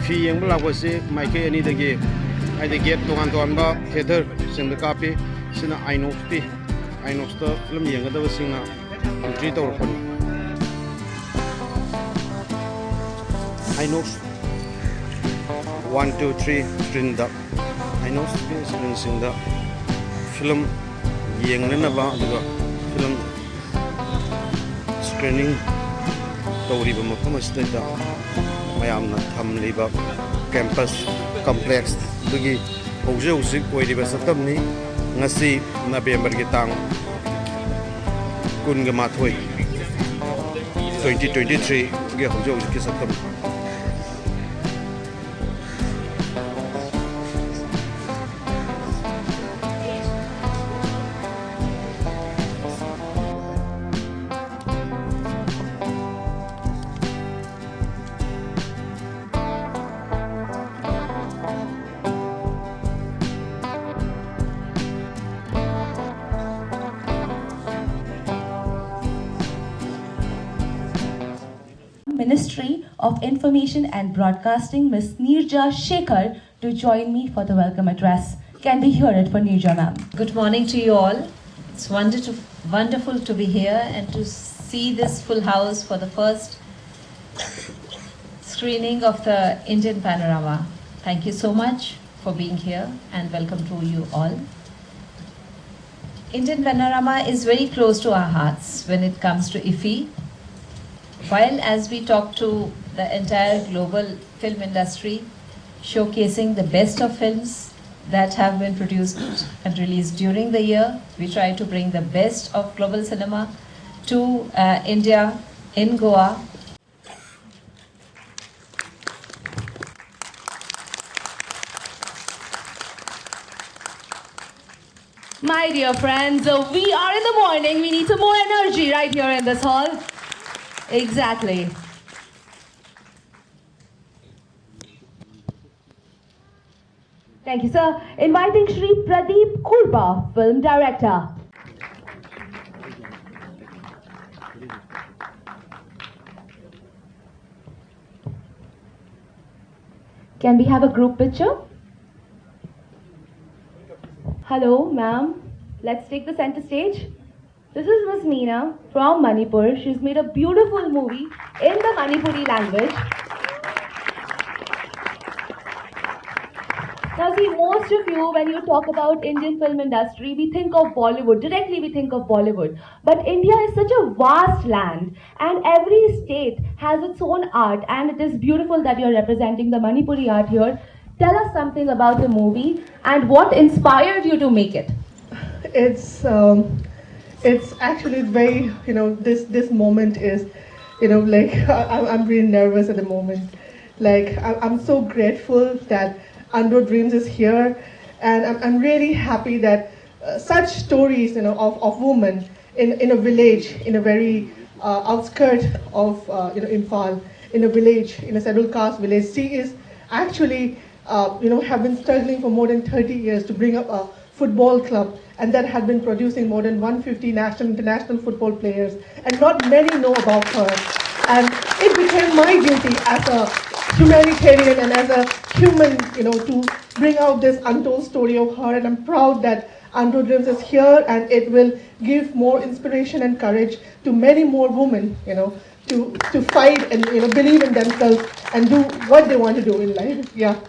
IFFI yengba lakwa maike ani dagi aida get tongan ba theater singda kapi sina Inox ta film yengadaba singa entry tawrkhani Inox 1 2 3 screen da Inox screen singda film yengnana ba aduga film screening tawriba mafam asida mayamna thamliba campus complex dugi hौजे ओइरिबा सतमनि ngasi November gi tang kun ga mathoi 2023 ge hौजे ki satam Ministry of Information and Broadcasting, Ms. Neerja Shekhar, to join me for the welcome address. Can we hear it for Neerja, ma'am? Good morning to you all. It's wonderful to be here and to see this full house for the first screening of the Indian Panorama. Thank you so much for being here and welcome to you all. Indian Panorama is very close to our hearts when it comes to IFFI. While as we talk to the entire global film industry, showcasing the best of films that have been produced and released during the year, we try to bring the best of global cinema to India in Goa. My dear friends, we are in the morning. We need some more energy right here in this hall. Exactly. Thank you, sir. Inviting Shri Pradeep Khurba, film director. Can we have a group picture? Hello, ma'am. Let's take the center stage. This is Miss Meena from Manipur. She's made a beautiful movie in the Manipuri language. Now see, most of you, when you talk about Indian film industry, we think of Bollywood. Directly we think of Bollywood. But India is such a vast land and every state has its own art, and it is beautiful that you're representing the Manipuri art here. Tell us something about the movie and what inspired you to make it. It's actually very, this moment is, like, I'm really nervous at the moment. Like, I'm so grateful that Andro Dreams is here, and I'm really happy that such stories, of women in a village, in a very outskirt of, Imphal, in a village, in a scheduled caste village. She is actually, have been struggling for more than 30 years to bring up a football club, and that had been producing more than 150 national international football players, and not many know about her. And it became my duty as a humanitarian and as a human, to bring out this untold story of her, and I'm proud that Andro Dreams is here, and it will give more inspiration and courage to many more women, to fight and believe in themselves and do what they want to do in life. Yeah.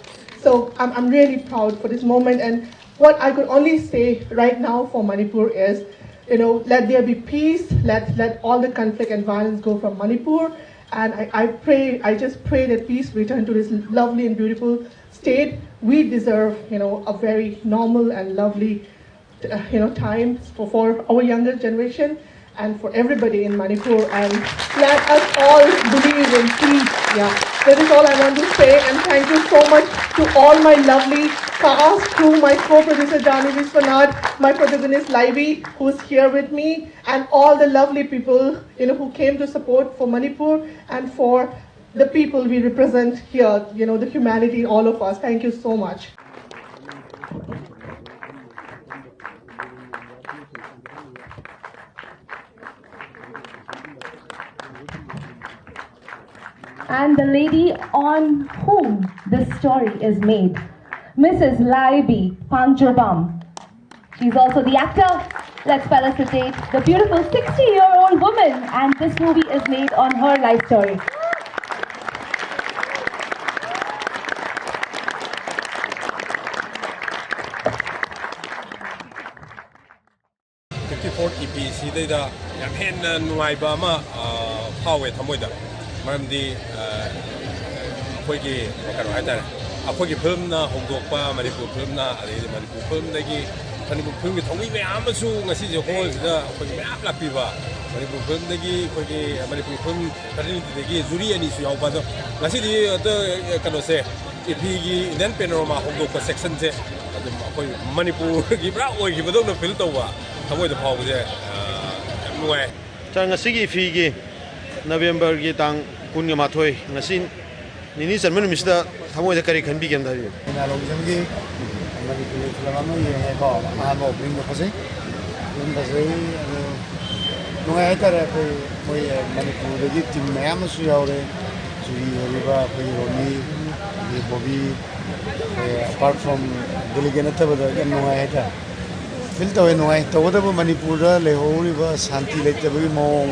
So I'm really proud for this moment, and what I could only say right now for Manipur is, let there be peace, let all the conflict and violence go from Manipur, and I just pray that peace return to this lovely and beautiful state. We deserve, a very normal and lovely, time for our younger generation and for everybody in Manipur, and let us all believe in peace. Yeah, that is all I want to say, and thank you so much to all my lovely cast, crew, my co-producer Janu Viswanath, my protagonist Laivi, who's here with me, and all the lovely people, who came to support for Manipur and for the people we represent here, the humanity, all of us. Thank you so much. And the lady on whom this story is made. Mrs. Laibi Pangjobam. She's also the actor. Let's felicitate the beautiful 60-year-old woman, and this movie is made on her life story. EP 시대다 약간 누아이바마 파워에 담보이다. 말음디 거기 뭐가로 하잖아. 거기 펌나 홍도과 마니푸르 펌나 아니 마니푸르 펌내기 마니푸르 펌이 동이 왜 아무수 ngasi je 홀다 거기 매 앞락비바 마니푸르 펌내기 거기 마니푸르 펌 다른 데기 주리아니 수 야오바도 ngasi 어떤 그노세 EP기 인덴 페노라마 홍도과 섹션제 거기 마니푸르기 브라 오기 버도 필도와 담보이다 파워제 누에 자 ngasi FIFI November gi tang kun ga mathoi ngasi nini sanman misda thamoida kari khanbi gem dhari ina longsamgi Manipuri film ama ye ba amo bring ko se yun da sei no ai tara ko moi Manipur gi team mayam su yaure suri riba ko romi ye bobi apart from delegate ta bada no ai ta fil to no ai to da Manipur da le ho riba shanti le ta bi mo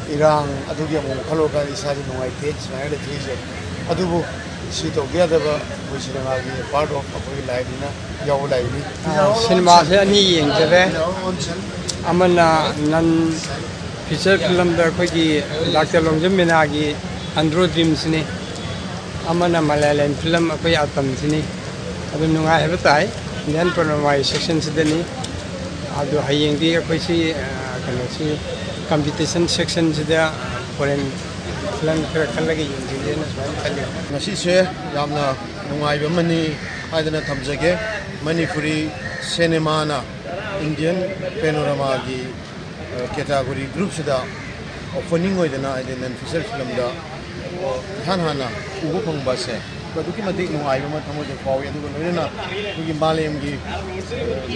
irang adu gi mo khalo ka isa ji no ai te smile de je adu si to gya da ba wo cinema gi part of apoi live na yaw live ni cinema se ani yeng jabe amana nan feature film da khoi gi Dr. Longjam Mena gi Andro Dreams ni amana Malayalam film apoi atam sini adu nunga hebe tai then Panorama section se ni adu hayeng di khoi si kano si competition section se da foreign film khalagi yeng na swan khali ngasi se yamna nungai ba mani haidana thamjage Manipuri cinema na Indian Panorama gi category group sida opening oidana aidana feature film da hana ubu phangba se baduki mati nungai ba thamoje pawi adu loina gi malem gi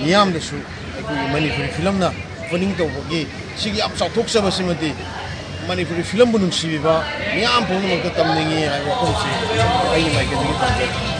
niyam da su gi Manipuri film na opening to gi sigi ap sa thok sa basimati Manipuri film bu nungsi ba miyam phong mo ka tamningi ai wa ko si ai mai ka gi